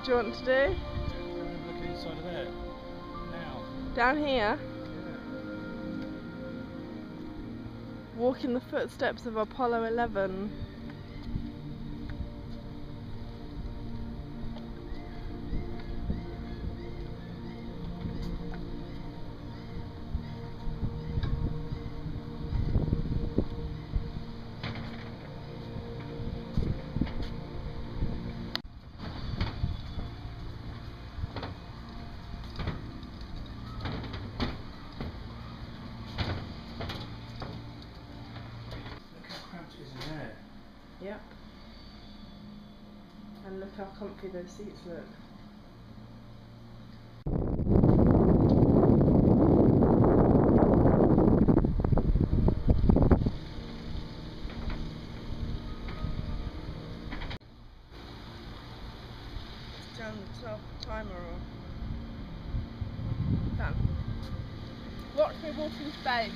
do you want to do? Look inside of there. Now. Down here? Yeah. Walk in the footsteps of Apollo 11. Yep. And look how comfy those seats look. Let's turn the timer off. Done. Watch me walk in space.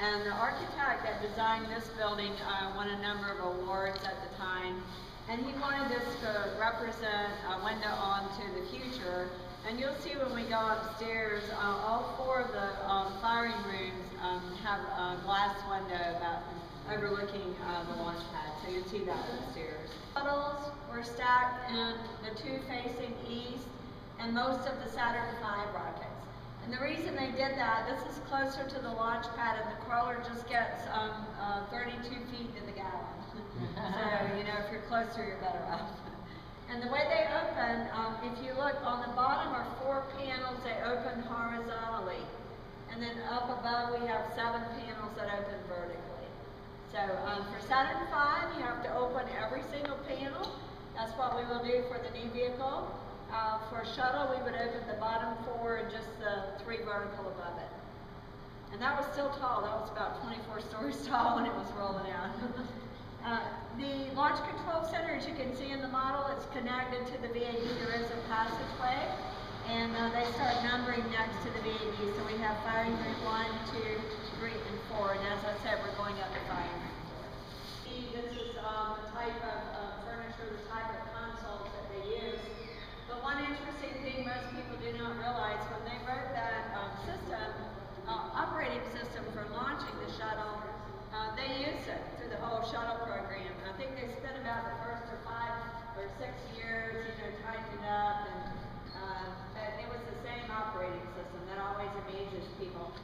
And the architect that designed this building won a number of awards at the time. And he wanted this to represent a window onto the future. And you'll see when we go upstairs, all four of the firing rooms have a glass window overlooking the launch pad. So you'll see that upstairs. Shuttles were stacked in the two facing east and most of the Saturn V rockets. And the reason they did that, this is closer to the launch pad and the crawler just gets 32 feet to the gallon. So, you know, if you're closer, you're better off. And the way they open, if you look on the bottom are 4 panels, they open horizontally. And then up above we have 7 panels that open vertically. So for Saturn V, you have to open every single panel. That's what we will do for the new vehicle. For shuttle, we would open the bottom 4 and just the 3 vertical above it. And that was still tall. That was about 24 stories tall when it was rolling out. The Launch Control Center, as you can see in the model, it's connected to the VAD. There is a passageway, and they start numbering next to the VAD. So we have firing group 1, 2, 3, and 4. And as I said, we're going up to firing group 4. This is the type of furniture, the type of consoles that they use. But one interesting thing most people do not realize, when they wrote that operating system for launching the shuttle, they used it through the whole shuttle program. I think they spent about the first 5 or 6 years, you know, tightening up, and it was the same operating system. That always amazes people.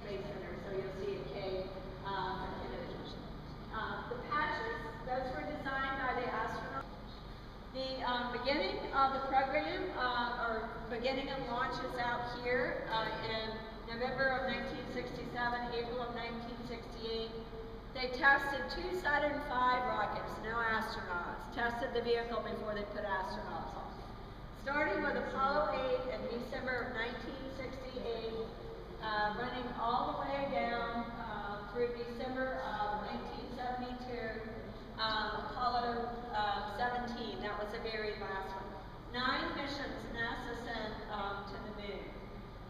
Space Center, so you'll see a cave. The patches, those were designed by the astronauts. The beginning of the program, or beginning of launch is out here in November of 1967, April of 1968. They tested 2 Saturn V rockets, no astronauts. Tested the vehicle before they put astronauts on. Starting with Apollo 8 in December of 1968, running all the way down through December of 1972. Apollo 17, that was the very last one. 9 missions NASA sent to the moon,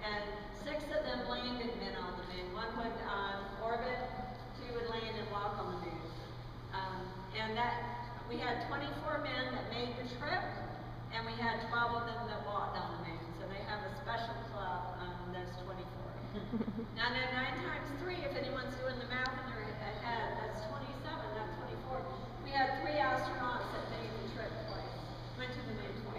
and 6 of them landed men on the moon. 1 would orbit, 2 would land and walk on the moon. And that we had 24 men that made the trip, and we had 12 of them that walked on the moon. So they have a special club on those 24. Now, 9 times 3, if anyone's doing the math in their head, that's 27, not 24. We had 3 astronauts that made the trip twice, went to the moon twice.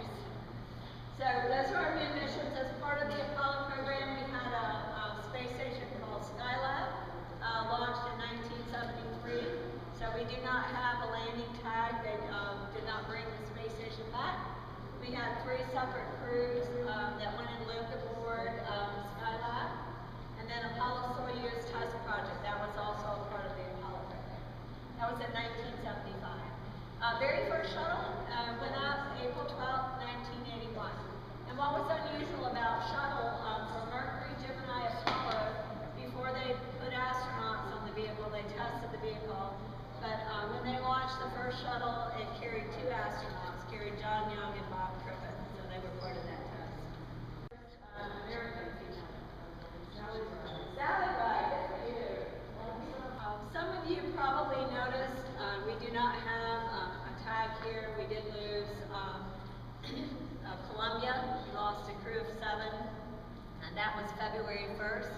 That was February 1st.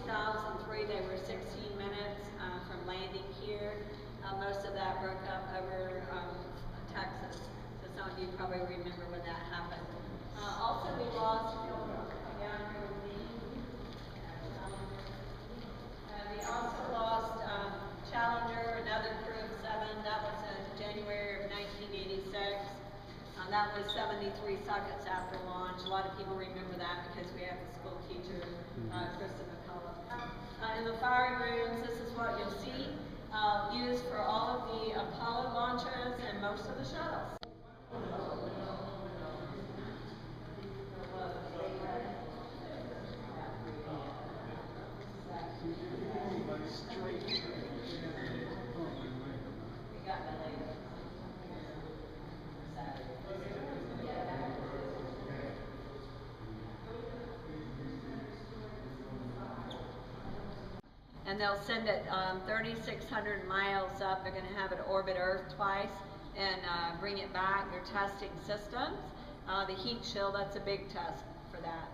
2003, they were 16 minutes from landing here. Most of that broke up over Texas. So some of you probably remember when that happened. Also, we lost, we also lost Challenger, another crew of 7. That was in January of 1986. That was 73 seconds after launch. A lot of people remember that because we have the school teacher, Kristen McCullough. In the firing rooms, this is what you'll see used for all of the Apollo launches and most of the shuttles. And they'll send it 3,600 miles up. They're going to have it orbit Earth twice and bring it back. They're testing systems. The heat shield, that's a big test for that.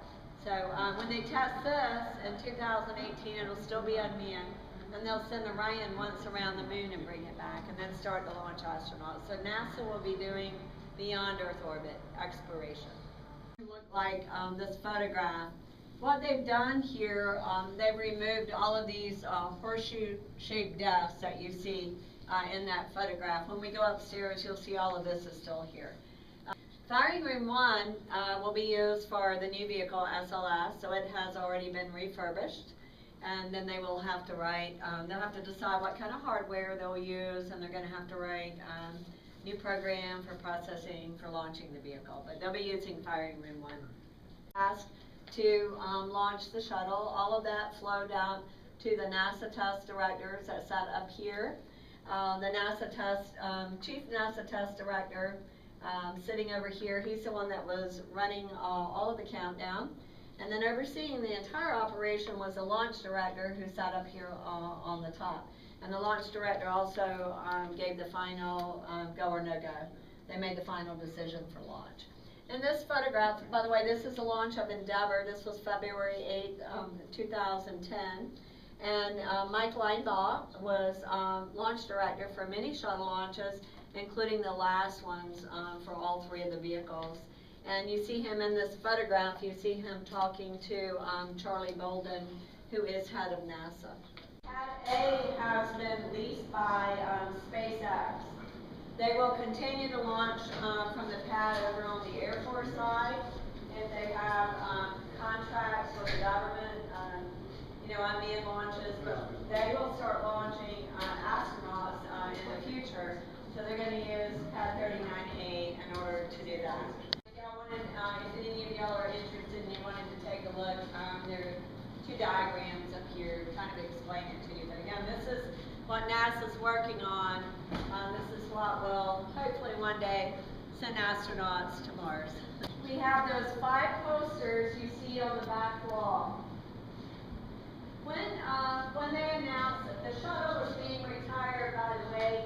So when they test this in 2018, it'll still be unmanned. And they'll send Orion once around the moon and bring it back, and then start to launch astronauts. So NASA will be doing beyond Earth orbit exploration. Look like this photograph. What they've done here, they've removed all of these horseshoe-shaped desks that you see in that photograph. When we go upstairs, you'll see all of this is still here. Firing Room 1 will be used for the new vehicle, SLS, so it has already been refurbished. And then they will have to write, they'll have to decide what kind of hardware they'll use, and they're going to have to write new program for processing for launching the vehicle. But they'll be using Firing Room 1. Asked to launch the shuttle. All of that flowed out to the NASA test directors that sat up here. The NASA test, chief NASA test director sitting over here, he's the one that was running all of the countdown. And then overseeing the entire operation was the launch director who sat up here on the top. And the launch director also gave the final go or no go. They made the final decision for launch. In this photograph, by the way, this is the launch of Endeavour. This was February 8th, 2010. And Mike Linebaugh was launch director for many shuttle launches, including the last ones for all 3 of the vehicles. And you see him in this photograph, you see him talking to Charlie Bolden, who is head of NASA. Pad A has been leased by SpaceX. They will continue to launch from the pad over on the Air Force side. If they have contracts with the government, unmanned launches, but they will start launching astronauts in the future. So they're going to use Pad 39A in order to do that. If any of y'all are interested and you wanted to take a look, there are 2 diagrams up here kind of explain it to you. But again, this is what NASA's working on. This is what will hopefully one day send astronauts to Mars. We have those 5 posters you see on the back wall. When they announced that the shuttle was being retired, by the way,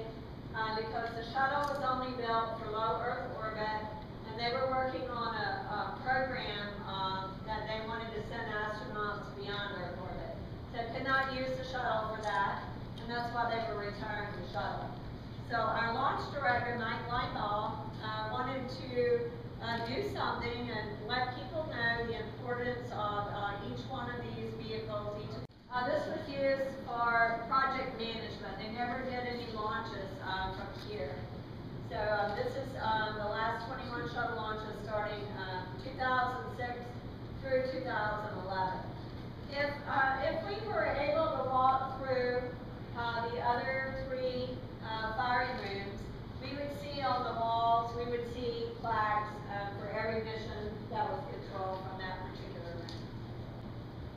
because the shuttle was only built for low Earth orbit, and they were working on a program that they wanted to send astronauts beyond Earth orbit. So could not use the shuttle for that, and that's why they were retiring the shuttle. So our launch director, Mike Linebaugh, wanted to do something and let people know the importance of each one of these vehicles. This was used for project management. They never did any launches from here. So this is the last 21 shuttle launches starting 2006 through 2011. If we were able to walk through the other 3 firing rooms, we would see on the walls, we would see flags for every mission that was controlled from that particular room.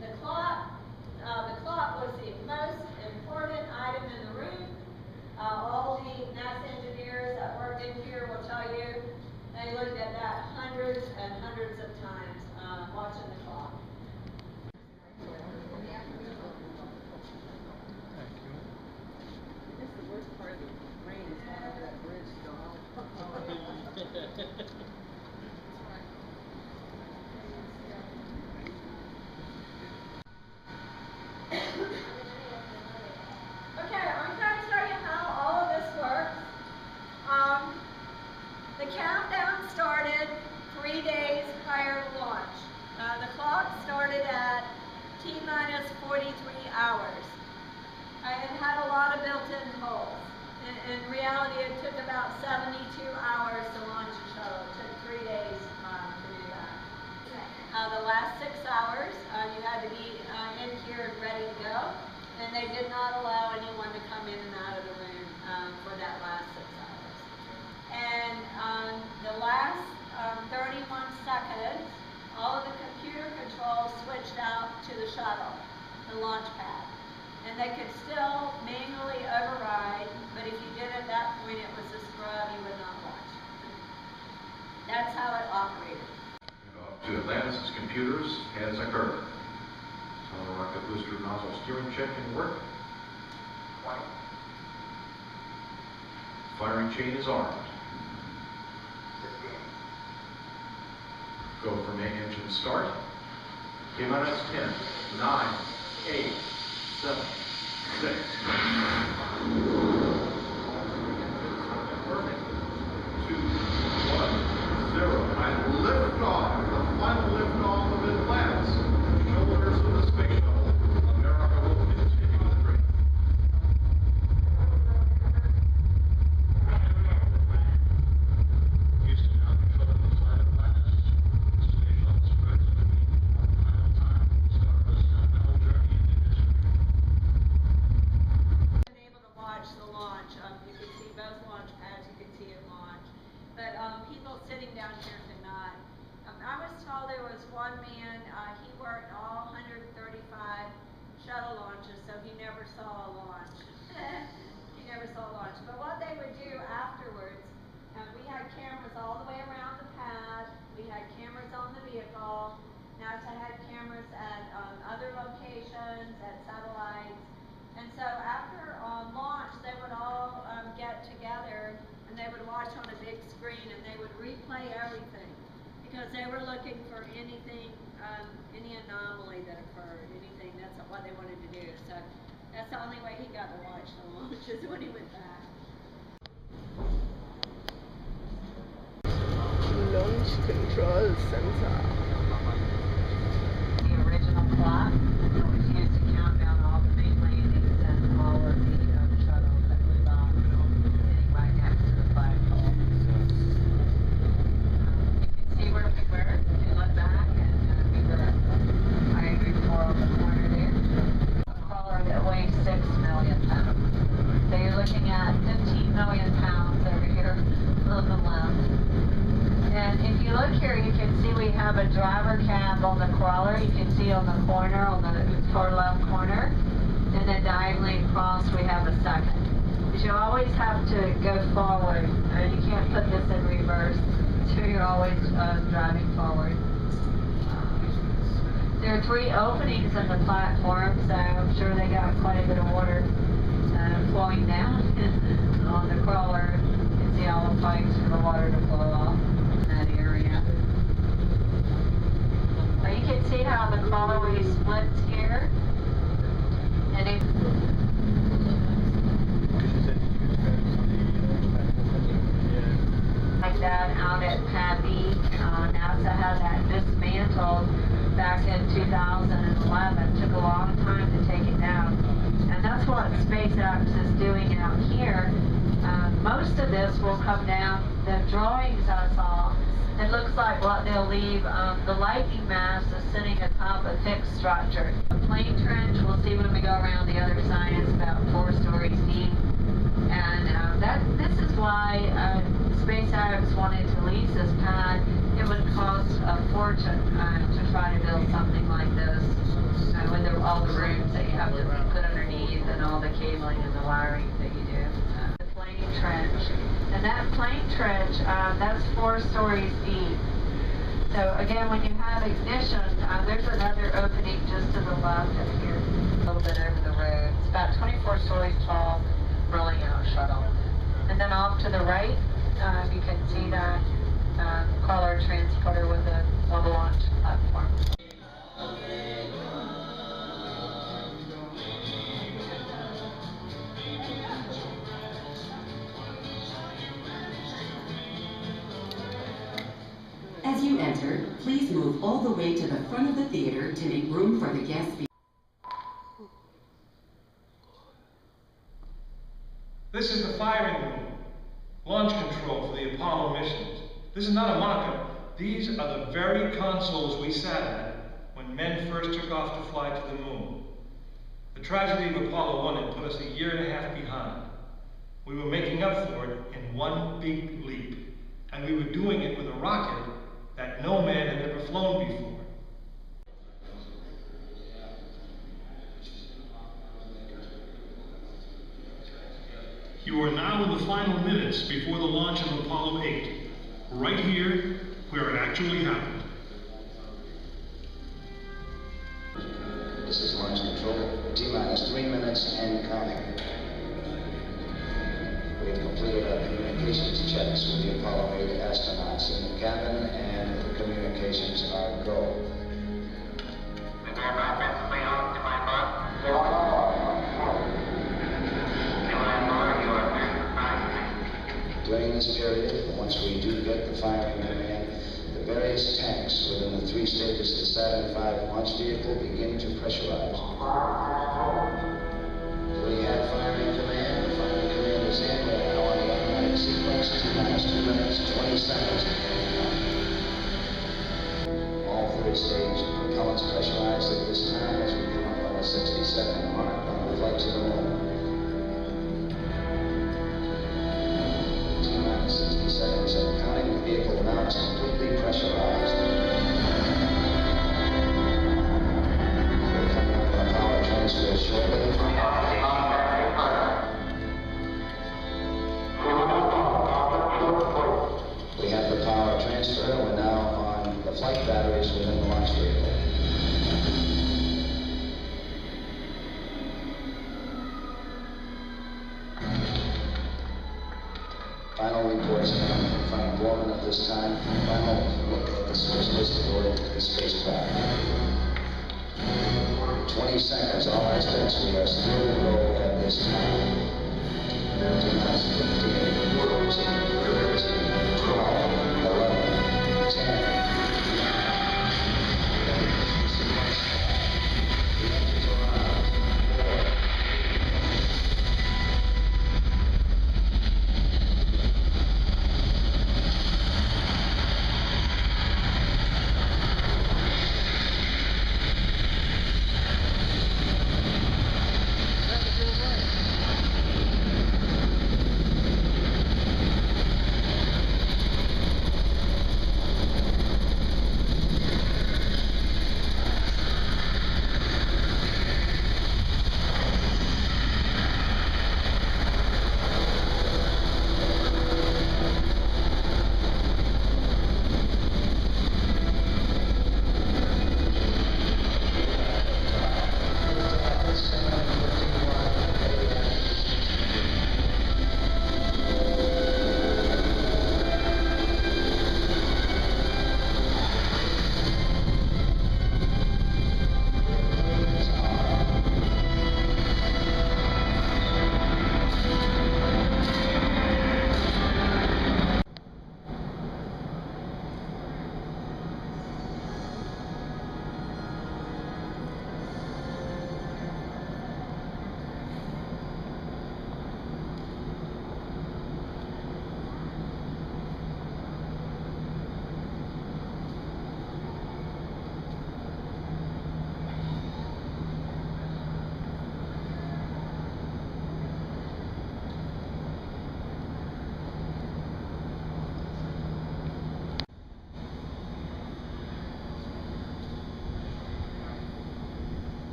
The clock was the most important item in the room. All the NASA engineers that worked in here will tell you they looked at that hundreds and hundreds of times watching the clock. That's the worst part of the rain is going over that bridge to go home. clock started at T-minus 43 hours. I had a lot of built-in holes. In reality, it took about 72 hours to launch a shuttle. It took 3 days to do that. The last 6 hours, you had to be in here and ready to go. And they did not allow anyone to come in and out of the room for that last 6 hours. And the last 31 seconds, all of the computer controls switched out to the shuttle, the launch pad. And they could still manually override, but if you did at that point, it was a scrub, you would not launch. That's how it operated. To Atlantis' computers has occurred. Solid rocket booster nozzle steering check can work. Quiet. Firing chain is armed. Go for main engine start. T-minus 10, 9, 8, 7, 6. Perfect. 2, 1, 0. And lift off. The final lift off of Atlantis. Shoulders of the space shuttle. America will continue the dream. Houston, now controlling the flight of Atlantis. The space shuttle spreads between one final time. Start this continental journey into history. Been able to watch the launch. You could see both launch pads. You could see it launch. But people sitting down here could not. I was told there was one man, he worked all 135 shuttle launches, so he never saw a launch. He never saw a launch. But what they would do afterwards, we had cameras all the way around the pad, we had cameras on the vehicle, NASA had cameras at other locations, at satellites. And so after launch, they would all get together and they would watch on a big screen and they would replay everything. Because they were looking for anything, any anomaly that occurred, anything, that's what they wanted to do. So that's the only way he got to watch the launches when he went back. Launch Control Center. The original clock, which used to count down all the main landings and all of the shuttles that flew off, sitting right next to the flagpole. See where we were, if you look back, and we were right before on the corner there. A crawler that weighs 6 million pounds. So you're looking at 15 million pounds over here on the left. And if you look here, you can see we have a driver cab on the crawler. You can see on the corner, on the far left corner. And then diagonally across, we have a second. But you always have to go forward. You can't put this in reverse. So you're always driving forward. There are 3 openings in the platform, so I'm sure they got quite a bit of water flowing down on the crawler. You can see all the pipes for the water to flow off in that area. But you can see how the crawler really splits here. And it like that out at Pad B. NASA had that dismantled back in 2011. Took a long time to take it down. And that's what SpaceX is doing out here. Most of this will come down. The drawings I saw, it looks like what they'll leave, the lightning mast is sitting atop a fixed structure. The plane trench, we'll see when we go around the other side, is about 4 stories deep. And this is why SpaceX wanted to lease this pad. It would cost a fortune to try to build something like this with all the rooms that you have to put underneath and all the cabling and the wiring that you do. The plane trench. And that plane trench, that's 4 stories deep. So again, when you have ignition, there's another opening just to the left of here, a little bit over the road. It's about 24 stories tall, rolling out shuttle. And then off to the right, you can see that crawler transporter with a level launch platform. As you enter, please move move all the way to the front of the theater to make room for the guest speakers. This is the firing room. Launch control for the Apollo missions. This is not a mock-up. These are the very consoles we sat at when men first took off to fly to the moon. The tragedy of Apollo 1 had put us a year and a half behind. We were making up for it in one big leap, and we were doing it with a rocket that no man had ever flown before. You are now in the final minutes before the launch of Apollo 8, right here where it actually happened. This is launch control. T-minus 3 minutes and counting. We've completed our communications checks with the Apollo 8 astronauts in the cabin, and the communications are go. During this period, once we do get the firing command, the various tanks within the 3 stages of the Saturn V launch vehicle begin to pressurize. We have firing command. Firing command is in. We're now on the automatic sequence. T-minus 2 minutes, 20 seconds. All 3 stage propellants pressurized at this time as we come up on a 60-second mark on the flight to the moon. T-minus 60 seconds and counting. The vehicle now is completely pressurized. We're coming up on a power transfer shortly. We have the power transfer. We're now on the flight batteries within the launch vehicle. Final reports coming from Frank Borman at this time. Final look at the switch list aboard the spacecraft. 20 seconds, all aspects. We are still to go at this time. 15, 14, 13, 12, 11, 10.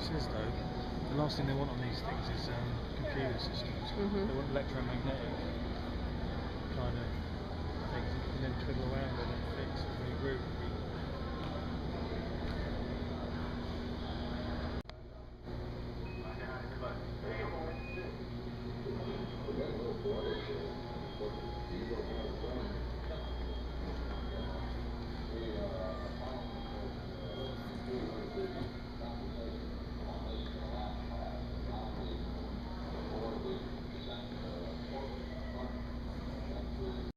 Says though, the last thing they want on these things is computer systems. They want electromagnetic kind of things, and then fiddle around with and fix and regroup.